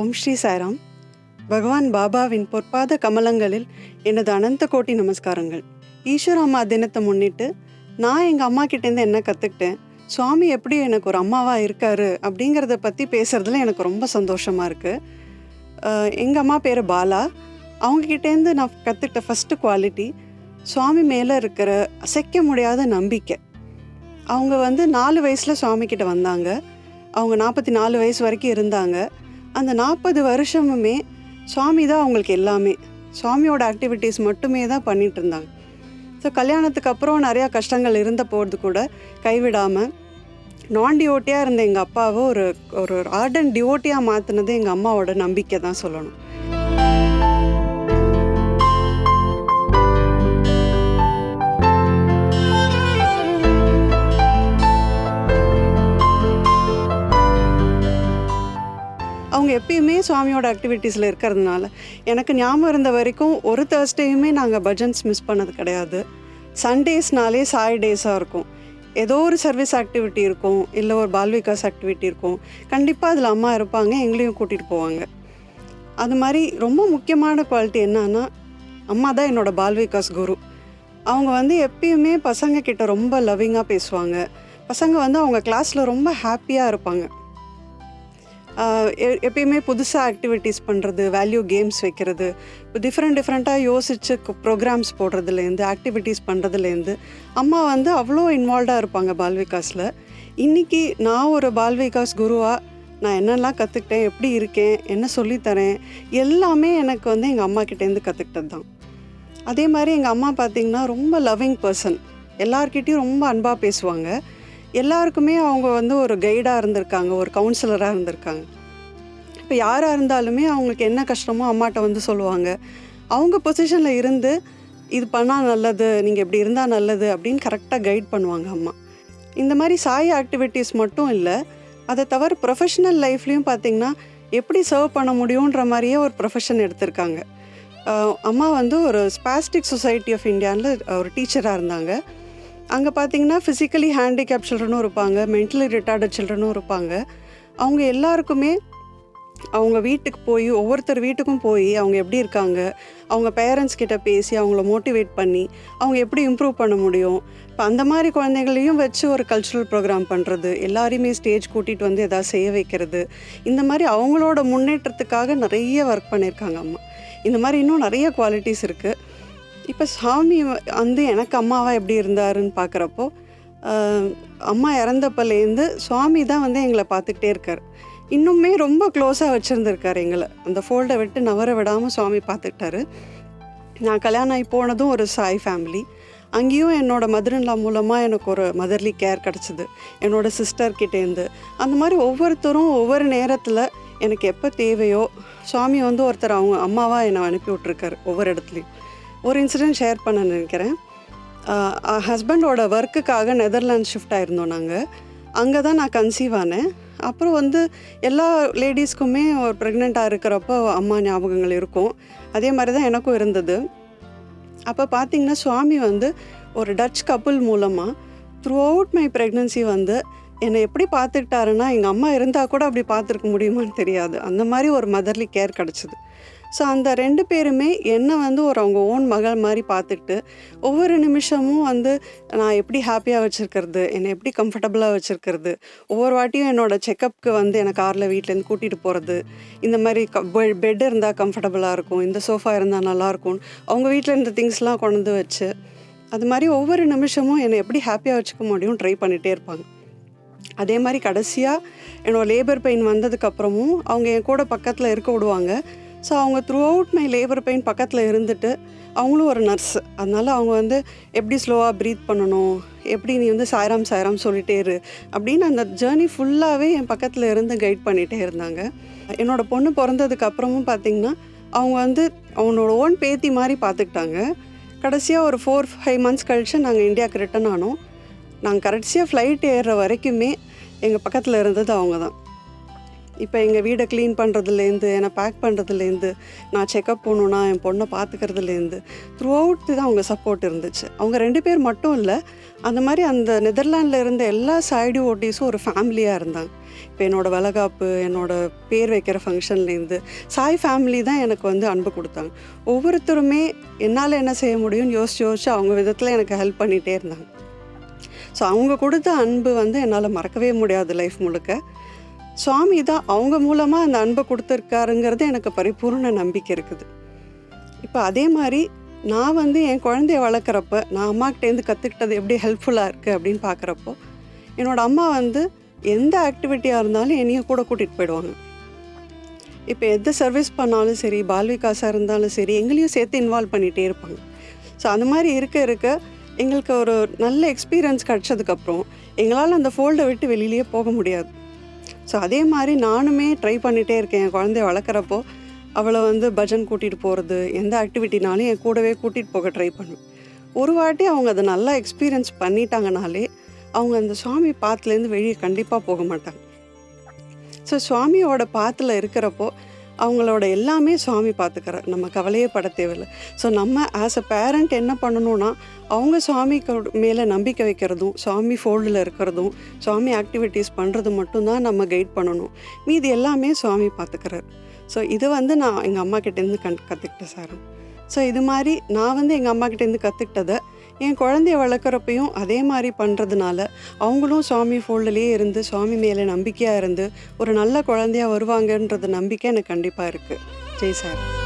ஓம் ஸ்ரீ சாய்ராம். பகவான் பாபாவின் பொற்பாத கமலங்களில் எனது அனந்த கோட்டி நமஸ்காரங்கள். ஈஸ்வர அம்மா தினத்தை முன்னிட்டு நான் எங்கள் அம்மா கிட்டேருந்து என்ன கற்றுக்கிட்டேன், சுவாமி எப்படி எனக்கு ஒரு அம்மாவாக இருக்கார் அப்படிங்கிறத பற்றி பேசுகிறதுல எனக்கு ரொம்ப சந்தோஷமாக இருக்குது. எங்கள் அம்மா பேர் பாலா. அவங்கக்கிட்டேருந்து நான் கற்றுக்கிட்ட ஃபஸ்ட்டு குவாலிட்டி சுவாமி மேலே இருக்கிற அசைக்க முடியாத நம்பிக்கை. அவங்க 4 வயசில் சுவாமிக்கிட்ட வந்தாங்க. அவங்க 44 வயசு வரைக்கும் இருந்தாங்க. அந்த 40 வருஷமுமே சுவாமி தான் அவங்களுக்கு எல்லாமே. சுவாமியோட ஆக்டிவிட்டீஸ் மட்டுமே தான் பண்ணிகிட்டு இருந்தாங்க. ஸோ கல்யாணத்துக்கு அப்புறம் நிறையா கஷ்டங்கள் இருந்த போது கூட கைவிடாமல் நான் டிவோட்டியாக இருந்த எங்கள் அப்பாவை ஒரு ஆர்டன் டிவோட்டியாக மாற்றினது எங்கள் அம்மாவோட நம்பிக்கை தான் சொல்லணும். அவங்க எப்பயுமே சுவாமியோட ஆக்டிவிட்டீஸில் இருக்கிறதுனால எனக்கு ஞாபகம் இருந்த வரைக்கும் ஒரு தேர்ஸ்டேயுமே நாங்கள் பஜன்ஸ் மிஸ் பண்ணது கிடையாது. சண்டேஸ்னாலே சாய் டேஸாக இருக்கும். ஏதோ ஒரு சர்வீஸ் ஆக்டிவிட்டி இருக்கும், இல்லை ஒரு பால்விகாஸ் ஆக்டிவிட்டி இருக்கும். கண்டிப்பாக அதில் அம்மா இருப்பாங்க, எங்களையும் கூட்டிகிட்டு போவாங்க. அது மாதிரி ரொம்ப முக்கியமான குவாலிட்டி என்னன்னா, அம்மா தான் என்னோடய பால்விகாஸ் குரு. அவங்க எப்பயுமே பசங்க கிட்ட ரொம்ப லவ்விங்காக பேசுவாங்க. பசங்க அவங்க கிளாஸில் ரொம்ப ஹாப்பியாக இருப்பாங்க. எப்பயுமே புதுசாக ஆக்டிவிட்டீஸ் பண்ணுறது, வேல்யூ கேம்ஸ் வைக்கிறது, டிஃப்ரெண்ட்டாக யோசித்து ப்ரோக்ராம்ஸ் போடுறதுலேருந்து ஆக்டிவிட்டீஸ் பண்ணுறதுலேருந்து அம்மா அவ்வளோ இன்வால்வ்டாக இருப்பாங்க பால்விகாஸில். இன்றைக்கி நான் ஒரு பால்விகாஸ் குருவாக நான் என்னெல்லாம் கற்றுக்கிட்டேன், எப்படி இருக்கேன், என்ன சொல்லித்தரேன், எல்லாமே எனக்கு எங்கள் அம்மா கிட்டேருந்து கற்றுக்கிட்டது தான். அதே மாதிரி எங்கள் அம்மா பார்த்திங்கன்னா ரொம்ப லவ்விங் பர்சன். எல்லார்கிட்டையும் ரொம்ப அன்பாக பேசுவாங்க. எல்லாருக்குமே அவங்க ஒரு கைடாக இருந்திருக்காங்க, ஒரு கவுன்சிலராக இருந்திருக்காங்க. இப்போ யாராக இருந்தாலுமே அவங்களுக்கு என்ன கஷ்டமோ அம்மாட்ட சொல்லுவாங்க. அவங்க பொசிஷனில் இருந்து இது பண்ணால் நல்லது, நீங்கள் இப்படி இருந்தால் நல்லது அப்படின்னு கரெக்டாக கைட் பண்ணுவாங்க அம்மா. இந்த மாதிரி சாய் ஆக்டிவிட்டீஸ் மட்டும் இல்லை, அதை தவிர ப்ரொஃபஷனல் லைஃப்லேயும் பார்த்திங்கன்னா எப்படி சர்வ் பண்ண முடியுன்ற மாதிரியே ஒரு ப்ரொஃபஷன் எடுத்திருக்காங்க. அம்மா ஒரு ஸ்பாஸ்டிக் சொசைட்டி ஆஃப் இந்தியாவில் ஒரு டீச்சராக இருந்தாங்க. அங்கே பார்த்திங்கன்னா ஃபிசிக்கலி ஹேண்டிகேப் சில்ட்ரனும் இருப்பாங்க, மென்டலி ரிட்டார்டட் சில்ட்ரனும் இருப்பாங்க. அவங்க எல்லாருக்குமே அவங்க வீட்டுக்கு போய், ஒவ்வொருத்தர் வீட்டுக்கும் போய் அவங்க எப்படி இருக்காங்க, அவங்க பேரண்ட்ஸ் கிட்ட பேசி அவங்கள மோட்டிவேட் பண்ணி அவங்க எப்படி இம்ப்ரூவ் பண்ண முடியும். இப்போ அந்த மாதிரி குழந்தைங்களையும் வச்சு ஒரு கல்ச்சுரல் ப்ரோக்ராம் பண்ணுறது, எல்லாரையுமே ஸ்டேஜ் கூட்டிகிட்டு எதாவது செய்ய வைக்கிறது, இந்த மாதிரி அவங்களோட முன்னேற்றத்துக்காக நிறைய ஒர்க் பண்ணியிருக்காங்க அம்மா. இந்த மாதிரி இன்னும் நிறைய குவாலிட்டிஸ் இருக்குது. இப்போ சாமி எனக்கு அம்மாவாக எப்படி இருந்தாருன்னு பார்க்குறப்போ, அம்மா இறந்தப்பலேருந்து சுவாமி தான் எங்களை பார்த்துக்கிட்டே இருக்கார். இன்னுமே ரொம்ப க்ளோஸாக வச்சுருந்துருக்கார் எங்களை. அந்த ஃபோல்டை விட்டு நவர விடாமல் சுவாமி பார்த்துக்கிட்டாரு. நான் கல்யாணம் ஆகி போனதும் ஒரு சாய் ஃபேமிலி. அங்கேயும் என்னோடய மதர்-இன்-லா மூலமாக எனக்கு ஒரு மதர்லி கேர் கிடச்சிது, என்னோடய சிஸ்டர்கிட்டேருந்து. அந்த மாதிரி ஒவ்வொருத்தரும் ஒவ்வொரு நேரத்தில் எனக்கு எப்போ தேவையோ சுவாமி ஒருத்தர் அவங்க அம்மாவாக என்னை அனுப்பி விட்ருக்காரு ஒவ்வொரு இடத்துலையும். ஒரு இன்சிடென்ட் ஷேர் பண்ண நினைக்கிறேன். ஹஸ்பண்டோட ஒர்க்குக்காக நெதர்லாண்ட்ஸ் ஷிஃப்ட் ஆகிருந்தோம் நாங்கள். அங்கே தான் நான் கன்சீவ் ஆனேன். அப்புறம் எல்லா லேடிஸ்க்குமே ஒரு ப்ரெக்னெண்ட்டாக இருக்கிறப்போ அம்மா ஞாபகங்கள் இருக்கும். அதே மாதிரி தான் எனக்கும் இருந்தது. அப்போ பார்த்திங்கன்னா சுவாமி ஒரு டச் கப்புள் மூலமாக த்ரூ அவுட் மை ப்ரெக்னன்சி என்னை எப்படி பார்த்துக்கிட்டாருன்னா, எங்கள் அம்மா இருந்தால் கூட அப்படி பார்த்துருக்க முடியுமான்னு தெரியாது. அந்த மாதிரி ஒரு மதர்லி கேர் கிடச்சிது. ஸோ அந்த 2 பேருமே என்னை அவங்க ஓன் மகள் மாதிரி பார்த்துக்கிட்டு ஒவ்வொரு நிமிஷமும் நான் எப்படி ஹாப்பியாக வச்சுருக்கிறது, என்னை எப்படி கம்ஃபர்டபுளாக வச்சுருக்கிறது, ஒவ்வொரு வாட்டியும் என்னோடய செக்கப்புக்கு என்னை காரில் வீட்டிலேருந்து கூட்டிகிட்டு போகிறது, இந்த மாதிரி பெட் இருந்தால் கம்ஃபர்டபுளாக இருக்கும், இந்த சோஃபா இருந்தால் நல்லாயிருக்கும், அவங்க வீட்டில் இருந்த திங்ஸ்லாம் கொண்டு வச்சு அது மாதிரி ஒவ்வொரு நிமிஷமும் என்னை எப்படி ஹாப்பியாக வச்சுக்க முடியும் ட்ரை பண்ணிகிட்டே இருப்பாங்க. அதே மாதிரி கடைசியாக என்னோடய லேபர் பெயின் வந்ததுக்கப்புறமும் அவங்க என் கூட பக்கத்தில் இருக்க விடுவாங்க. ஸோ அவங்க through out my labour pain பக்கத்தில் இருந்துட்டு, அவங்களும் ஒரு நர்ஸு, அதனால் அவங்க எப்படி ஸ்லோவாக ப்ரீத் பண்ணணும், எப்படி நீ சாய்ராம் சாய்ராம் சொல்லிகிட்டே இரு அப்படின்னு அந்த ஜேர்னி ஃபுல்லாகவே என் பக்கத்தில் இருந்து கைட் பண்ணிகிட்டே இருந்தாங்க. என்னோடய பொண்ணு பிறந்ததுக்கப்புறமும் பார்த்திங்கன்னா அவங்க அவனோட ஓன் பேத்தி மாதிரி பார்த்துக்கிட்டாங்க. கடைசியாக ஒரு 4-5 மந்த்ஸ் கழித்து நாங்கள் இந்தியாவுக்கு ரிட்டன் ஆனோம். நாங்கள் கடைசியாக ஃப்ளைட் ஏறுற வரைக்குமே எங்கள் பக்கத்தில் இருந்தது அவங்க தான். இப்போ எங்கள் வீடை க்ளீன் பண்ணுறதுலேருந்து, என்னை பேக் பண்ணுறதுலேருந்து, நான் செக்கப் போகணுன்னா என் பொண்ணை பார்த்துக்கிறதுலேருந்து த்ரூ அவுட் தான் அவங்க சப்போர்ட் இருந்துச்சு. அவங்க 2 பேர் மட்டும் இல்லை, அந்த மாதிரி அந்த நெதர்லாண்டில் இருந்த எல்லா சைடு ஓட்டிஸும் ஒரு ஃபேமிலியாக இருந்தாங்க. இப்போ என்னோடய வளகாப்பு, என்னோடய பேர் வைக்கிற ஃபங்க்ஷன்லேருந்து சாய் ஃபேமிலி தான் எனக்கு வந்து அன்பு கொடுத்தாங்க. ஒவ்வொருத்தருமே என்னால் என்ன செய்ய முடியும்னு யோசிச்சு அவங்க விதத்தில் எனக்கு ஹெல்ப் பண்ணிகிட்டே இருந்தாங்க. ஸோ அவங்க கொடுத்த அன்பு வந்து என்னால் மறக்கவே முடியாது லைஃப் முழுக்க. சுவாமி தான் அவங்க மூலமாக அந்த அன்பை கொடுத்துருக்காருங்கிறது எனக்கு பரிபூர்ண நம்பிக்கை இருக்குது. இப்போ அதே மாதிரி நான் வந்து என் குழந்தைய வளர்க்குறப்ப நான் அம்மாக்கிட்டேருந்து கற்றுக்கிட்டது எப்படி ஹெல்ப்ஃபுல்லாக இருக்குது அப்படின்னு பார்க்குறப்போ, என்னோடய அம்மா வந்து எந்த ஆக்டிவிட்டியாக இருந்தாலும் என்னையும் கூட கூட்டிகிட்டு போயிடுவாங்க. இப்போ எந்த சர்வீஸ் பண்ணாலும் சரி, பால்விகாஸாக இருந்தாலும் சரி, எங்களையும் சேர்த்து இன்வால்வ் பண்ணிகிட்டே இருப்பாங்க. ஸோ அந்த மாதிரி இருக்க எங்களுக்கு ஒரு நல்ல எக்ஸ்பீரியன்ஸ் கிடச்சதுக்கப்புறம் எங்களால் அந்த ஃபோல்டை விட்டு வெளியிலேயே போக முடியாது. ஸோ அதே மாதிரி நானுமே ட்ரை பண்ணிகிட்டே இருக்கேன். என் குழந்தைய வளர்க்குறப்போ அவளை வந்து பஜன் கூட்டிகிட்டு போகிறது, எந்த ஆக்டிவிட்டினாலும் என் கூடவே கூட்டிகிட்டு போக ட்ரை பண்ணுவேன். ஒரு வாட்டி அவங்க அதை நல்லா எக்ஸ்பீரியன்ஸ் பண்ணிட்டாங்கனாலே அவங்க அந்த சுவாமி பாத்துலேருந்து வெளியே கண்டிப்பாக போக மாட்டாங்க. ஸோ சுவாமியோட பாத்தில் இருக்கிறப்போ அவங்களோட எல்லாமே சுவாமி பார்த்துக்கிறார். நம்ம கவலையே பட தேவையில்லை. ஸோ நம்ம ஆஸ் அ பேரண்ட் என்ன பண்ணணும்னா, அவங்க சுவாமி மேலே நம்பிக்கை வைக்கிறதும், சுவாமி ஃபோல்டில் இருக்கிறதும், சுவாமி ஆக்டிவிட்டீஸ் பண்ணுறது மட்டும்தான் நம்ம கைட் பண்ணணும். மீதி எல்லாமே சுவாமி பார்த்துக்கிறார். ஸோ இது வந்து நான் எங்கள் அம்மாக்கிட்டேருந்து கற்றுக்கிட்டேன் சார். ஸோ இது மாதிரி நான் வந்து எங்கள் அம்மாக்கிட்டேருந்து கற்றுக்கிட்டதை என் குழந்தைய வளர்க்குறப்பையும் அதே மாதிரி பண்ணுறதுனால அவங்களும் சுவாமி ஃபோல்டுலேயே இருந்து சுவாமி மேலே நம்பிக்கையாக இருந்து ஒரு நல்ல குழந்தையாக வருவாங்கன்றது நம்பிக்கை எனக்கு கண்டிப்பாக இருக்குது. ஜெய் சார்.